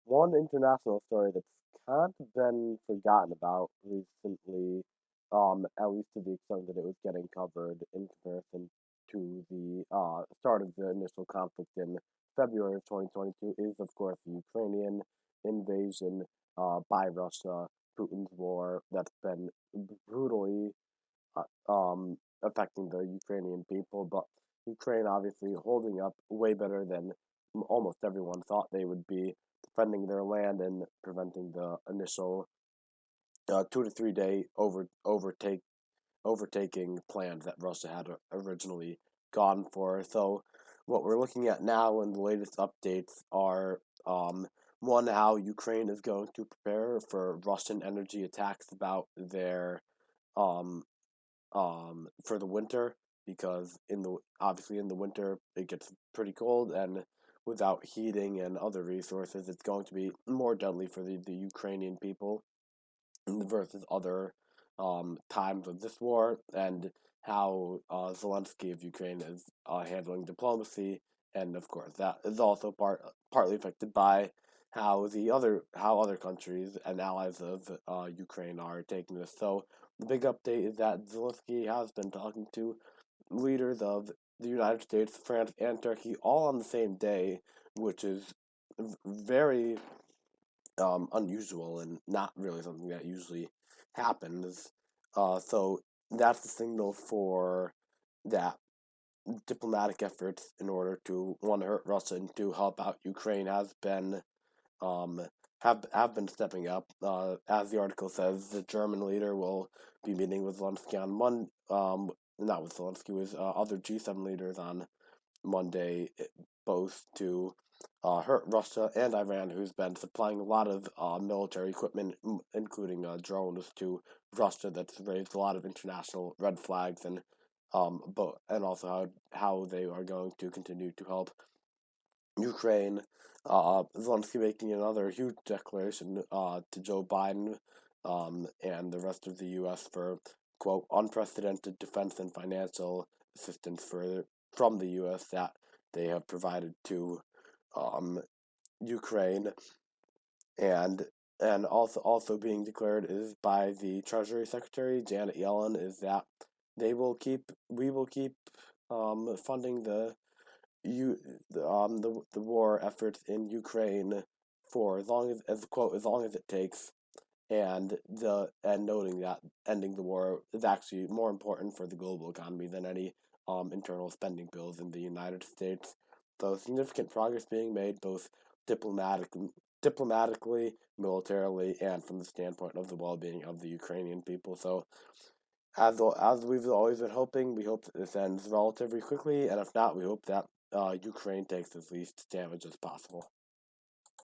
one international story that's kind of been forgotten about recently, at least to the extent that it was getting covered in comparison to the start of the initial conflict in February of 2022, is of course the Ukrainian invasion by Russia, Putin's war that's been brutally affecting the Ukrainian people, but Ukraine obviously holding up way better than almost everyone thought they would be, defending their land and preventing the initial 2 to 3 day overtaking plans that Russia had originally gone for. So what we're looking at now and the latest updates are one, how Ukraine is going to prepare for Russian energy attacks about their um for the winter, because in the winter it gets pretty cold, and without heating and other resources it's going to be more deadly for the Ukrainian people versus other times of this war, and how Zelensky of Ukraine is handling diplomacy, and of course that is also partly affected by how other countries and allies of Ukraine are taking this. So the big update is that Zelensky has been talking to leaders of the United States, France, and Turkey all on the same day, which is very unusual and not really something that usually happens. So that's the signal for that diplomatic efforts in order to want to hurt Russia and to help out Ukraine um have been stepping up. As the article says, the German leader will be meeting with Zelensky on Monday. Not with Zelensky, with other G7 leaders on Monday, both to hurt Russia and Iran, who's been supplying a lot of military equipment, including drones, to Russia. That's raised a lot of international red flags, and also how they are going to continue to help Ukraine. Zelensky making another huge declaration to Joe Biden and the rest of the U.S. for, quote, unprecedented defense and financial assistance from the U.S. that they have provided to um, Ukraine, and also being declared is by the Treasury Secretary Janet Yellen, is that we will keep funding you the war efforts in Ukraine for as long as quote as long as it takes, and noting that ending the war is actually more important for the global economy than any internal spending bills in the United States. So significant progress being made both diplomatic diplomatically, militarily, and from the standpoint of the well-being of the Ukrainian people. So as we've always been hoping, we hope that this ends relatively quickly, and if not, we hope that Ukraine takes as least damage as possible.